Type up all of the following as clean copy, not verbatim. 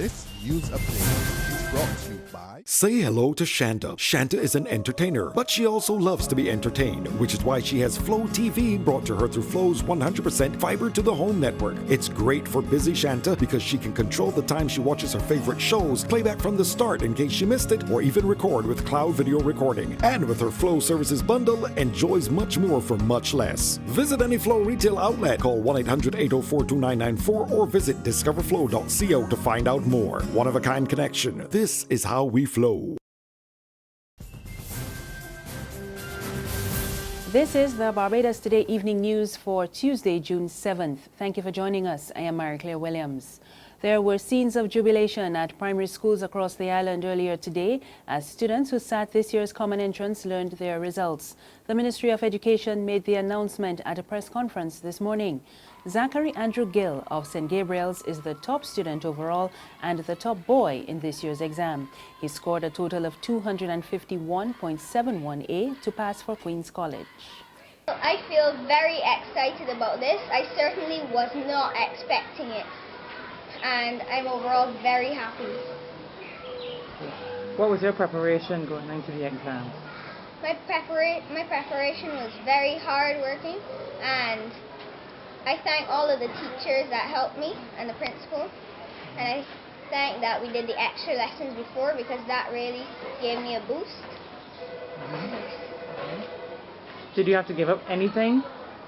This news update is brought to you by... Say hello to Shanta. Shanta is an entertainer, but she also loves to be entertained, which is why she has Flow TV brought to her through Flow's 100% fiber to the home network. It's great for busy Shanta because she can control the time she watches her favorite shows, play back from the start in case she missed it, or even record with cloud video recording. And with her Flow services bundle, enjoys much more for much less. Visit any Flow retail outlet, call 1-800-804-2994, or visit discoverflow.co to find out more. One-of-a-kind connection. This is how we flow. This is the Barbados Today evening news for Tuesday, June 7th. Thank you for joining us. I am Mary-Claire Williams. There were scenes of jubilation at primary schools across the island earlier today as students who sat this year's common entrance learned their results. The Ministry of Education made the announcement at a press conference this morning. Zachary Andrew Gill of St. Gabriel's is the top student overall and the top boy in this year's exam. He scored a total of 251.71A to pass for Queen's College. I feel very excited about this. I certainly was not expecting it, and I'm overall very happy. What was your preparation going into the exam? My preparation was very hard working, and I thank all of the teachers that helped me and the principal, and I thank that we did the extra lessons before because that really gave me a boost. Did you have to give up anything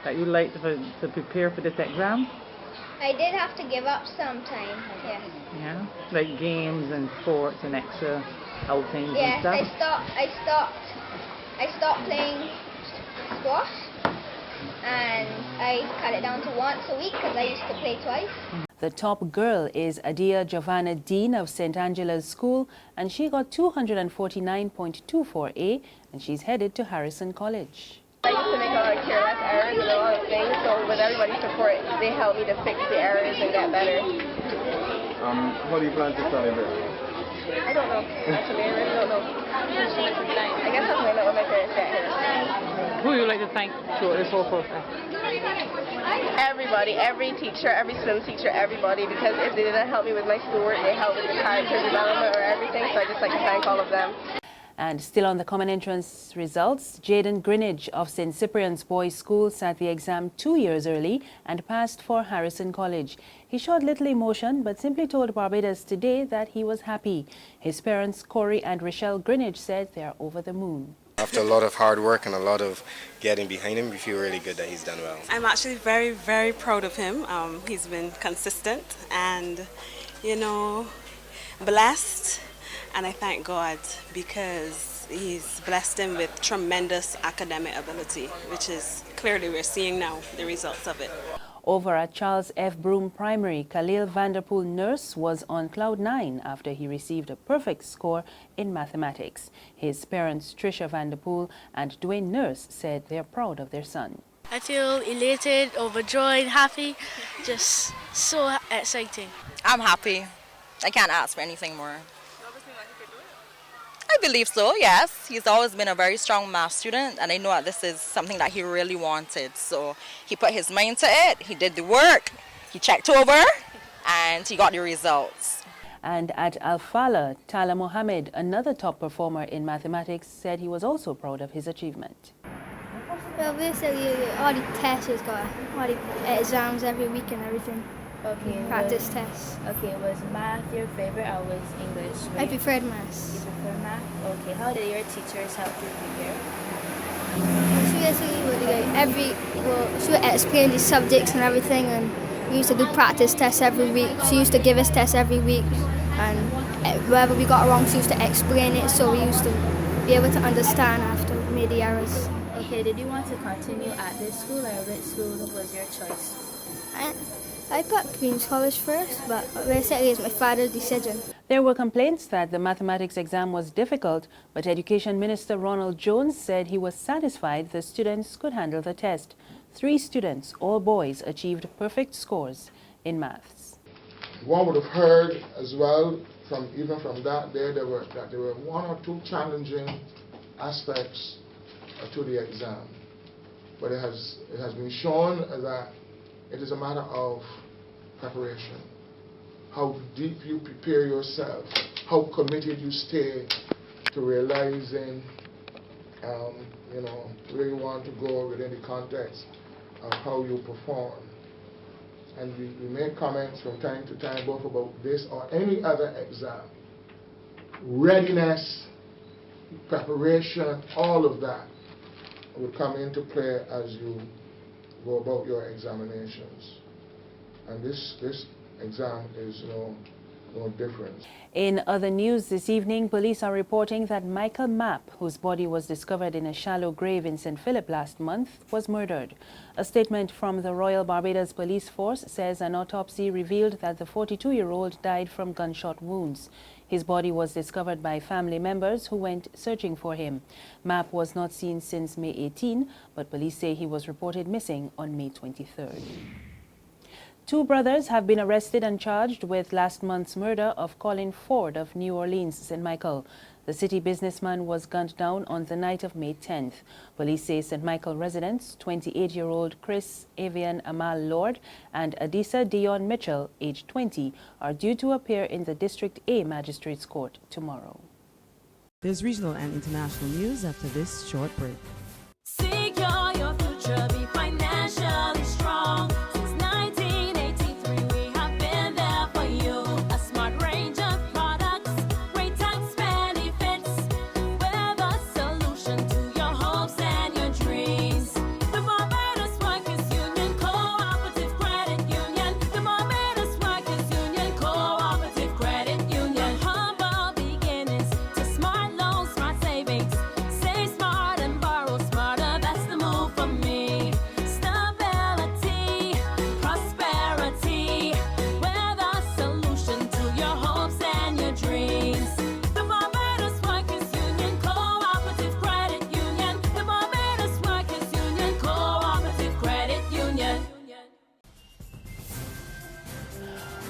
that you liked to prepare for this exam? I did have to give up some time, yes. Yeah, like games and sports and extra outings and stuff? Yes, I stopped playing squash, and I cut it down to once a week because I used to play twice. The top girl is Adia Giovanna Dean of St. Angela's School, and she got 249.24A, and she's headed to Harrison College. I used to make a lot of careless errors and a lot of things, so with everybody's support, they helped me to fix the errors and get better. How do you plan to celebrate? I don't know, actually, I really don't know. I guess I'll find out when my parents get here. Who would you like to thank throughout this whole process? Everybody, every teacher, every swim teacher, everybody, because if they didn't help me with my schoolwork, they helped with the character development or everything, so I just like to thank all of them. And still on the common entrance results, Jaden Greenidge of St. Cyprian's Boys School sat the exam 2 years early and passed for Harrison College. He showed little emotion but simply told Barbados Today that he was happy. His parents, Corey and Rochelle Greenidge, said they are over the moon. After a lot of hard work and a lot of getting behind him, we feel really good that he's done well. I'm actually very, very proud of him. He's been consistent and, blessed. And I thank God because he's blessed him with tremendous academic ability, which is clearly we're seeing now the results of it. Over at Charles F. Broome Primary, Khalil Vanderpool Nurse was on cloud 9 after he received a perfect score in mathematics. His parents, Trisha Vanderpool and Dwayne Nurse, said they're proud of their son. I feel elated, overjoyed, happy, just so exciting. I'm happy. I can't ask for anything more. I believe so, yes. He's always been a very strong math student, and I know that this is something that he really wanted. So he put his mind to it, he did the work, he checked over, and he got the results. And at Al-Fala, Tala Mohammed, another top performer in mathematics, said he was also proud of his achievement. Well, basically, all the tests is got all the exams every week and everything. Okay. Practice tests. Okay, was math your favorite or was English? I preferred maths. You prefer math? Okay, how did your teachers help you prepare? She basically she would explain the subjects and everything, and we used to do practice tests every week. She used to give us tests every week, and wherever we got wrong, she used to explain it, so we used to be able to understand after we made the errors. Okay, did you want to continue at this school or which school was your choice? I put Queen's College first, but basically it's my father's decision. There were complaints that the mathematics exam was difficult, but Education Minister Ronald Jones said he was satisfied the students could handle the test. 3 students, all boys, achieved perfect scores in maths. One would have heard as well, even from that day, there were 1 or 2 challenging aspects to the exam. But it has been shown that it is a matter of preparation. how deep you prepare yourself, how committed you stay to realizing where you want to go within the context of how you perform. And we make comments from time to time both about this or any other exam. Readiness, preparation, all of that will come into play as you go about your examinations. And this exam is no different. In other news this evening, police are reporting that Michael Mapp, whose body was discovered in a shallow grave in St. Philip last month, was murdered. A statement from the Royal Barbados Police Force says an autopsy revealed that the 42-year-old died from gunshot wounds. His body was discovered by family members who went searching for him. Mapp was not seen since May 18, but police say he was reported missing on May 23rd. Two brothers have been arrested and charged with last month's murder of Colin Forde of New Orleans, St. Michael. The city businessman was gunned down on the night of May 10th. Police say St. Michael residents, 28-year-old Chris Avian Amal Lord and Adisa Dion Mitchell, aged 20, are due to appear in the District A Magistrates Court tomorrow. There's regional and international news after this short break. Secure your future, be financially strong.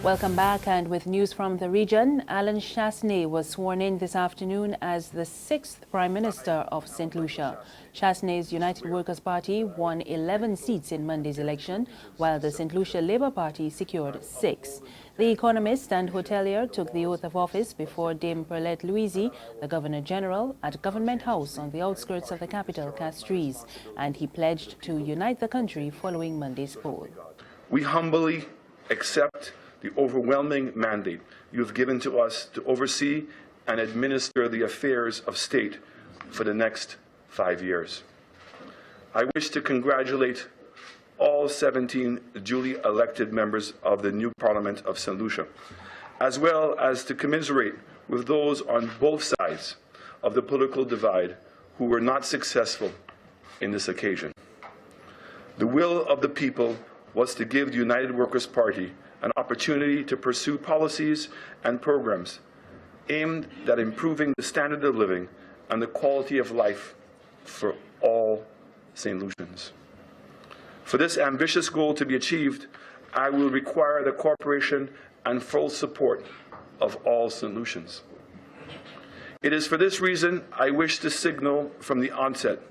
Welcome back, and with news from the region, Alan Chastanet was sworn in this afternoon as the 6th Prime Minister of St. Lucia. Chastanet's United Workers' Party won 11 seats in Monday's election, while the St. Lucia Labour Party secured 6. The economist and hotelier took the oath of office before Dame Perlette Louisi, the Governor-General, at Government House on the outskirts of the capital, Castries, and he pledged to unite the country following Monday's poll. We humbly accept the overwhelming mandate you have given to us to oversee and administer the affairs of state for the next 5 years. I wish to congratulate all 17 duly elected members of the new Parliament of St. Lucia, as well as to commiserate with those on both sides of the political divide who were not successful in this occasion. The will of the people was to give the United Workers' Party an opportunity to pursue policies and programs aimed at improving the standard of living and the quality of life for all St. Lucians. For this ambitious goal to be achieved, I will require the cooperation and full support of all St. Lucians. It is for this reason I wish to signal from the onset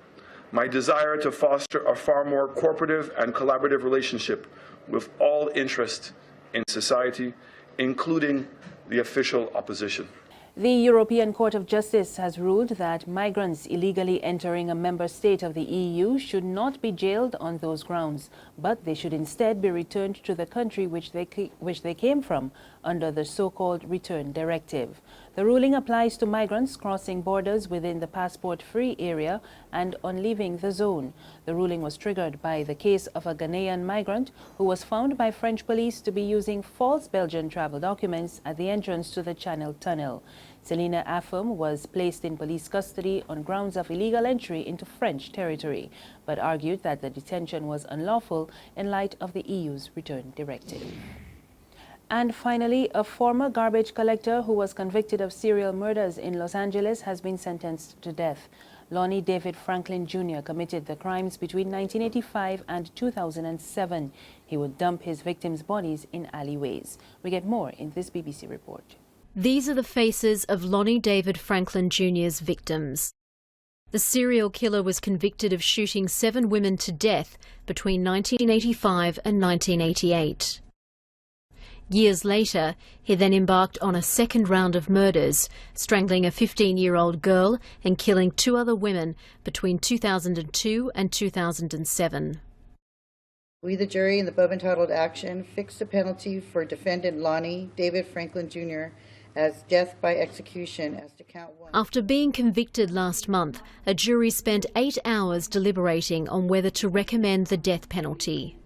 my desire to foster a far more cooperative and collaborative relationship with all interests in society, including the official opposition. The European Court of Justice has ruled that migrants illegally entering a member state of the EU should not be jailed on those grounds, but they should instead be returned to the country which they came from under the so-called Return Directive. The ruling applies to migrants crossing borders within the passport-free area and on leaving the zone. The ruling was triggered by the case of a Ghanaian migrant who was found by French police to be using false Belgian travel documents at the entrance to the Channel Tunnel. Selina Affam was placed in police custody on grounds of illegal entry into French territory, but argued that the detention was unlawful in light of the EU's Return Directive. And finally, a former garbage collector who was convicted of serial murders in Los Angeles has been sentenced to death. Lonnie David Franklin Jr. committed the crimes between 1985 and 2007. He would dump his victims' bodies in alleyways. We get more in this BBC report. These are the faces of Lonnie David Franklin Jr.'s victims. The serial killer was convicted of shooting 7 women to death between 1985 and 1988. Years later, he then embarked on a second round of murders, strangling a 15-year-old girl and killing 2 other women between 2002 and 2007. We, the jury, in the above-entitled action, fixed the penalty for defendant Lonnie David Franklin Jr. as death by execution as to count 1. After being convicted last month, a jury spent 8 hours deliberating on whether to recommend the death penalty.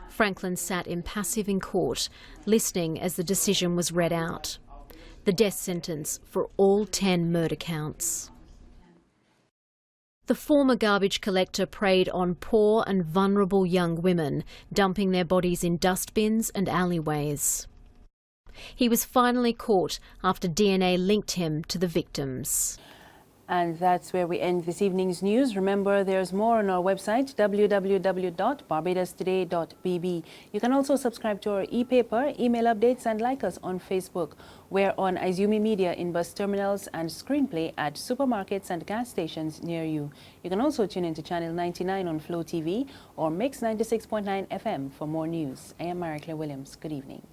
Franklin sat impassive in court, listening as the decision was read out. The death sentence for all 10 murder counts. The former garbage collector preyed on poor and vulnerable young women, dumping their bodies in dustbins and alleyways. He was finally caught after DNA linked him to the victims. And that's where we end this evening's news. Remember, there's more on our website, www.barbadostoday.bb. You can also subscribe to our e-paper, email updates, and like us on Facebook. We're on Izumi Media in bus terminals and Screenplay at supermarkets and gas stations near you. You can also tune into Channel 99 on Flow TV or Mix 96.9 FM for more news. I am Mary Claire Williams. Good evening.